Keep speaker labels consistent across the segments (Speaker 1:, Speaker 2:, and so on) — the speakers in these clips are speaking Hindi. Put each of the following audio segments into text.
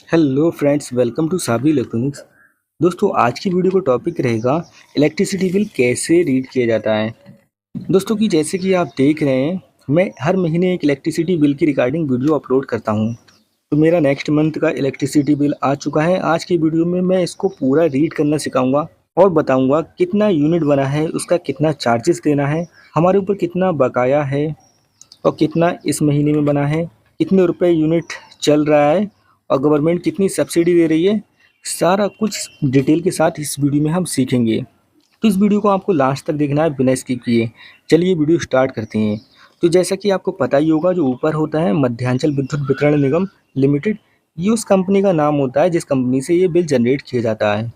Speaker 1: Hello friends, welcome to Saabi electronics. दोस्तों, आज की वीडियो का टॉपिक रहेगा इलेक्ट्रिसिटी बिल कैसे रीड किया जाता है। दोस्तों कि जैसे कि आप देख रहे हैं, मैं हर महीने एक इलेक्ट्रिसिटी बिल की रिगार्डिंग वीडियो अपलोड करता हूं। तो मेरा नेक्स्ट मंथ का इलेक्ट्रिसिटी बिल आ चुका है। आज की वीडियो में मैं इसको पूरा रीड करना सिखाऊंगा और बताऊंगा कितना यूनिट बना है, उसका कितना चार्जेस देना है, हमारे ऊपर कितना बकाया है और कितना इस महीने में बना है, कितने रुपए यूनिट चल रहा है और गवर्नमेंट कितनी सब्सिडी दे रही है। सारा कुछ डिटेल के साथ इस वीडियो में हम सीखेंगे। तो इस वीडियो को आपको लास्ट तक देखना है बिना स्किप किए। चलिए वीडियो स्टार्ट करते हैं। तो जैसा कि आपको पता ही होगा, जो ऊपर होता है मध्यांचल विद्युत वितरण निगम लिमिटेड, ये उस कंपनी का नाम होता है जिस कंपनी से ये बिल जनरेट किया जाता है।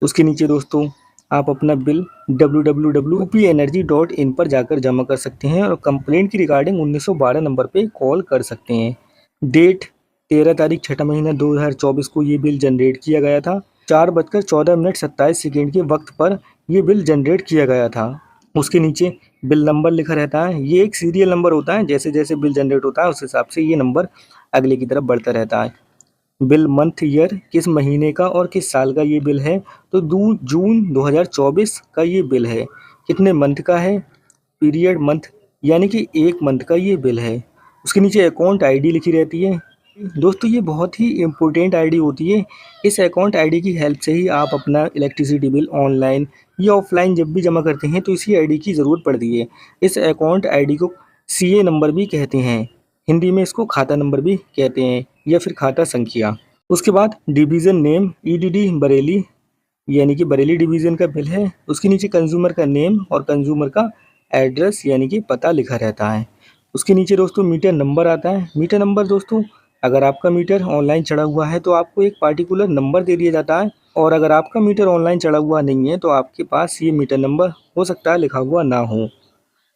Speaker 1: उसके नीचे दोस्तों आप अपना बिल www.upenergy.in पर जाकर जमा कर सकते हैं और कंप्लेंट की रिगार्डिंग 1912 नंबर पे कॉल कर सकते हैं। डेट 13 तारीख छठा महीना 2024 को ये बिल जनरेट किया गया था। 4:14 मिनट 27 सेकेंड के वक्त पर ये बिल जनरेट किया गया था। उसके नीचे बिल नंबर लिखा रहता है। ये एक सीरियल नंबर होता है, जैसे जैसे बिल जनरेट होता है उस हिसाब से ये नंबर अगले की तरफ बढ़ता रहता है। बिल मंथ ईयर किस महीने का और किस साल का ये बिल है, तो जून 2024 का ये बिल है। कितने मंथ का है, पीरियड मंथ, यानी कि एक मंथ का ये बिल है। उसके नीचे अकाउंट आईडी लिखी रहती है। दोस्तों ये बहुत ही इम्पोर्टेंट आईडी होती है। इस अकाउंट आईडी की हेल्प से ही आप अपना इलेक्ट्रिसिटी बिल ऑनलाइन या ऑफलाइन जब भी जमा करते हैं तो इसी आईडी की ज़रूरत पड़ती है। इस अकाउंट आईडी को सीए नंबर भी कहते हैं। हिंदी में इसको खाता नंबर भी कहते हैं या फिर खाता संख्या। उसके बाद डिवीज़न नेम ईडीडी बरेली, यानी कि बरेली डिवीज़न का बिल है। उसके नीचे कंज्यूमर का नेम और कंज्यूमर का एड्रेस यानी कि पता लिखा रहता है। उसके नीचे दोस्तों मीटर नंबर आता है। मीटर नंबर दोस्तों, अगर आपका मीटर ऑनलाइन चढ़ा हुआ है तो आपको एक पार्टिकुलर नंबर दे दिया जाता है, और अगर आपका मीटर ऑनलाइन चढ़ा हुआ नहीं है तो आपके पास ये मीटर नंबर हो सकता है लिखा हुआ ना हो।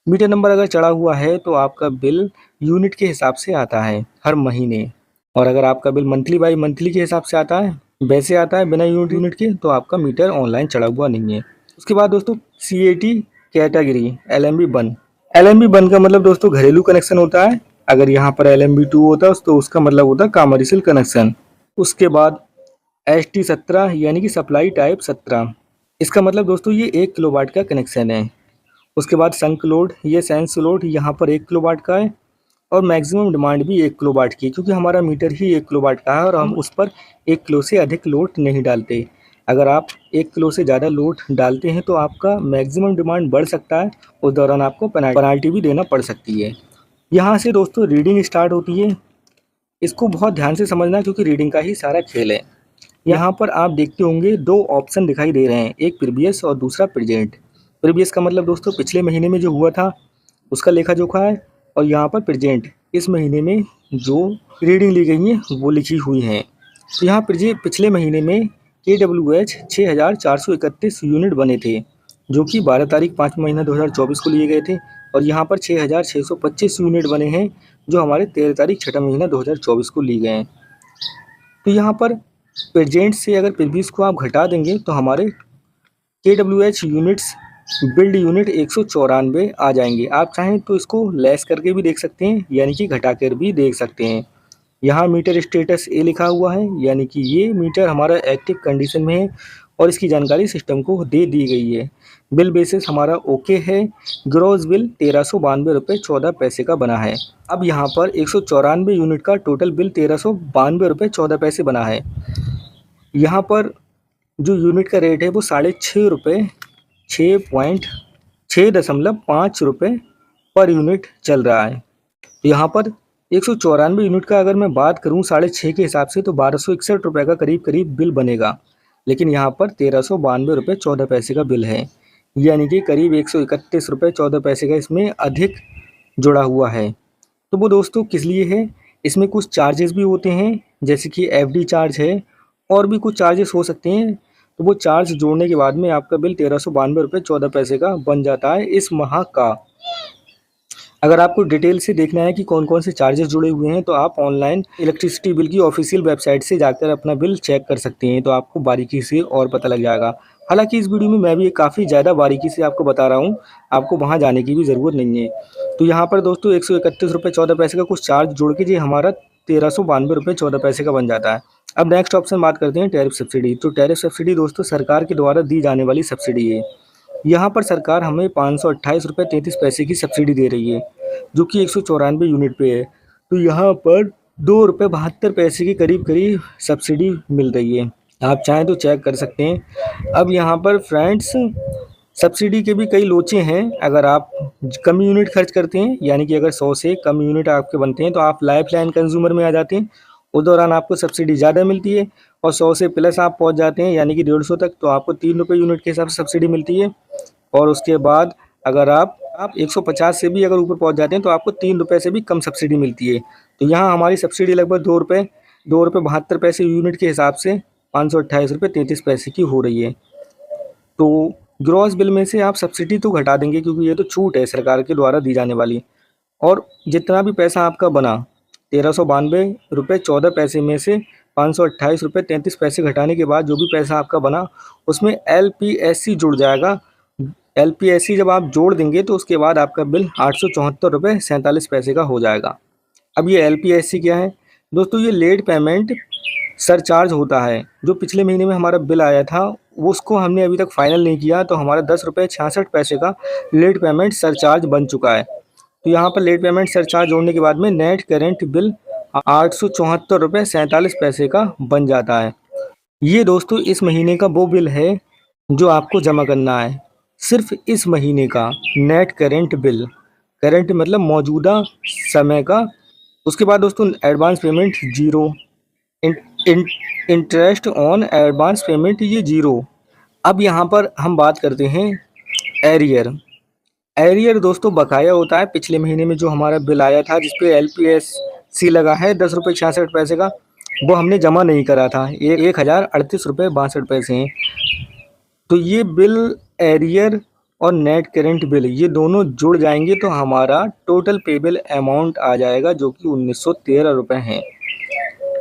Speaker 1: मीटर नंबर अगर चढ़ा हुआ है तो आपका बिल यूनिट के हिसाब से आता है हर महीने, और अगर आपका बिल मंथली बाई मंथली के हिसाब से आता है, वैसे आता है बिना यूनिट के, तो आपका मीटर ऑनलाइन चढ़ा हुआ नहीं है। उसके बाद दोस्तों CAT कैटेगरी LMB1। LMB1 का मतलब दोस्तों घरेलू कनेक्शन होता है। अगर यहाँ पर LMB2 होता है तो उसका मतलब होता है कमर्शियल कनेक्शन। उसके बाद ST17 यानी कि सप्लाई टाइप 17, इसका मतलब दोस्तों ये 1 किलोवाट का कनेक्शन है। उसके बाद संक लोड, ये सेंस लोड यहाँ पर 1 किलोवाट का है और मैक्सिमम डिमांड भी 1 किलोवाट की है, क्योंकि हमारा मीटर ही 1 किलोवाट का है और हम उस पर 1 किलो से अधिक लोड नहीं डालते। अगर आप 1 किलो से ज़्यादा लोड डालते हैं तो आपका मैक्सिमम डिमांड बढ़ सकता है, उस दौरान आपको पेनाल्टी भी देना पड़ सकती है। यहाँ से दोस्तों रीडिंग स्टार्ट होती है। इसको बहुत ध्यान से समझना क्योंकि रीडिंग का ही सारा खेल है। यहाँ पर आप देखते होंगे 2 ऑप्शन दिखाई दे रहे हैं, एक प्रीवियस और दूसरा प्रेजेंट। प्रीवियस का मतलब दोस्तों पिछले महीने में जो हुआ था उसका लेखा जोखा है, और यहाँ पर प्रेजेंट इस महीने में जो रीडिंग ली गई है वो लिखी हुई हैं। तो यहाँ पिछले महीने में KWH 6431 यूनिट बने थे, जो कि 12 तारीख 5 महीना 2024 को लिए गए थे, और यहाँ पर 6625 यूनिट बने हैं जो हमारे 13 तारीख छठा महीना 2024 को लिए गए हैं। तो यहाँ पर प्रेजेंट से अगर प्रीवियस को आप घटा देंगे तो हमारे KWH यूनिट्स बिल्ड यूनिट 194 आ जाएंगे। आप चाहें तो इसको लेस करके भी देख सकते हैं, यानी कि घटा कर भी देख सकते हैं। यहाँ मीटर स्टेटस A लिखा हुआ है, यानी कि ये मीटर हमारा एक्टिव कंडीशन में है और इसकी जानकारी सिस्टम को दे दी गई है। बिल बेसिस हमारा ओके है। ग्रॉस बिल 1392 रुपये 14 पैसे का बना है। अब यहाँ पर 194 यूनिट का टोटल बिल 1392 रुपये 14 पैसे बना है। यहाँ पर जो यूनिट का रेट है वो 6.5 रुपये 6.5 रुपये पर यूनिट चल रहा है। तो यहाँ पर 194 यूनिट का अगर मैं बात करूँ 6.5 के हिसाब से तो 1261 रुपये का करीब करीब बिल बनेगा, लेकिन यहाँ पर 1392 रुपये 14 पैसे का बिल है, यानी कि करीब 131 रुपये 14 पैसे का इसमें अधिक जुड़ा हुआ है। तो वो दोस्तों किस लिए है, इसमें कुछ चार्जेस भी होते हैं, जैसे कि FD चार्ज है और भी कुछ चार्जेस हो सकते हैं। तो वो चार्ज जोड़ने के बाद में आपका बिल 1392 रुपये 14 पैसे का बन जाता है इस माह का। अगर आपको डिटेल से देखना है कि कौन कौन से चार्जेस जुड़े हुए हैं तो आप ऑनलाइन इलेक्ट्रिसिटी बिल की ऑफिशियल वेबसाइट से जाकर अपना बिल चेक कर सकते हैं, तो आपको बारीकी से और पता लग जाएगा। हालांकि इस वीडियो में मैं भी काफ़ी ज़्यादा बारीकी से आपको बता रहा हूँ, आपको वहाँ जाने की भी ज़रूरत नहीं है। तो यहाँ पर दोस्तों 131 रुपये 14 पैसे का कुछ चार्ज जोड़ के जी हमारा 1392 रुपये 14 पैसे का बन जाता है। अब नेक्स्ट ऑप्शन बात करते हैं टैरिफ सब्सिडी। तो टैरिफ सब्सिडी दोस्तों सरकार के द्वारा दी जाने वाली सब्सिडी है। यहाँ पर सरकार हमें 528 रुपये 33 पैसे की सब्सिडी दे रही है, जो कि 194 यूनिट पे है। तो यहाँ पर 2 रुपये 72 पैसे के करीब करीब सब्सिडी मिल रही है। आप चाहें तो चेक कर सकते हैं। अब यहाँ पर फ्रेंड्स सब्सिडी के भी कई लोचे हैं। अगर आप कम यूनिट खर्च करते हैं, यानी कि अगर 100 से कम यूनिट आपके बनते हैं, तो आप लाइफ लाइन कंज्यूमर में आ जाते हैं। उस दौरान आपको सब्सिडी ज़्यादा मिलती है। और 100 से प्लस आप पहुंच जाते हैं, यानी कि 150 तक, तो आपको 3 रुपये यूनिट के हिसाब से सब्सिडी मिलती है। और उसके बाद अगर आप 150 से भी अगर ऊपर पहुंच जाते हैं, तो आपको 3 रुपये से भी कम सब्सिडी मिलती है। तो यहाँ हमारी सब्सिडी लगभग 2 रुपये 72 पैसे यूनिट के हिसाब से 528 रुपये 33 पैसे की हो रही है। तो ग्रॉस बिल में से आप सब्सिडी तो घटा देंगे, क्योंकि ये तो छूट है सरकार के द्वारा दी जाने वाली। और जितना भी पैसा आपका बना 1392 रुपये 14 पैसे में से 528 रुपये 33 पैसे घटाने के बाद जो भी पैसा आपका बना, उसमें LPSC जुड़ जाएगा। LPSC जब आप जोड़ देंगे तो उसके बाद आपका बिल 874 रुपये 47 पैसे का हो जाएगा। अब ये LPSC क्या है दोस्तों? ये लेट पेमेंट सरचार्ज होता है। जो पिछले महीने में हमारा बिल आया था उसको हमने अभी तक फाइनल नहीं किया, तो हमारा 10 रुपये 66 पैसे का लेट पेमेंट सरचार्ज बन चुका है। तो यहाँ पर लेट पेमेंट सरचार्ज जोड़ने के बाद में नेट करेंट बिल 874 रुपये 47 पैसे का बन जाता है। ये दोस्तों इस महीने का वो बिल है जो आपको जमा करना है, सिर्फ इस महीने का नेट करेंट बिल। करेंट मतलब मौजूदा समय का। उसके बाद दोस्तों advance payment zero, interest on advance payment ये जीरो। अब यहाँ पर हम बात करते हैं एरियर। एरियर दोस्तों बकाया होता है। पिछले महीने में जो हमारा बिल आया था जिसपे LPSC लगा है 10 रुपये 66 पैसे का, वो हमने जमा नहीं करा था। 1038 रुपये 62 पैसे हैं। तो ये बिल एरियर और नेट करेंट बिल ये दोनों जुड़ जाएंगे तो हमारा टोटल पेबल अमाउंट आ जाएगा, जो कि 1913 रुपये है।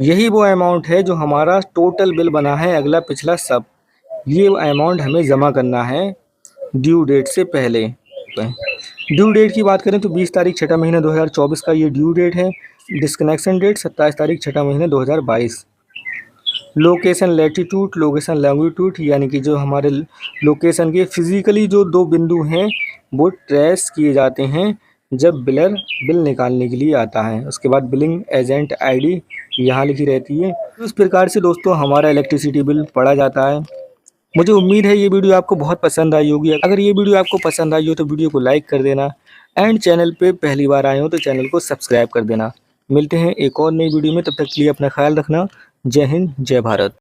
Speaker 1: यही वो अमाउंट है जो हमारा टोटल बिल बना है, अगला पिछला सब। ये अमाउंट हमें जमा करना है ड्यू डेट से पहले। ड्यू डेट की बात करें तो 20 तारीख 6 महीना 2024 का ये ड्यू डेट है। डिस्कनेक्शन डेट 27 तारीख 6 महीना 2022। लोकेशन लैटिट्यूड, लोकेशन लॉन्गिट्यूड, यानी कि जो हमारे लोकेशन के फिजिकली जो 2 बिंदु हैं वो ट्रेस किए जाते हैं जब बिलर बिल निकालने के लिए आता है। उसके बाद बिलिंग एजेंट ID यहाँ लिखी रहती है। इस प्रकार से दोस्तों हमारा इलेक्ट्रिसिटी बिल पड़ा जाता है। मुझे उम्मीद है ये वीडियो आपको बहुत पसंद आई होगी। अगर ये वीडियो आपको पसंद आई हो तो वीडियो को लाइक कर देना, एंड चैनल पे पहली बार आए हो तो चैनल को सब्सक्राइब कर देना। मिलते हैं एक और नई वीडियो में, तब तक के लिए अपना ख्याल रखना। जय हिंद, जय भारत।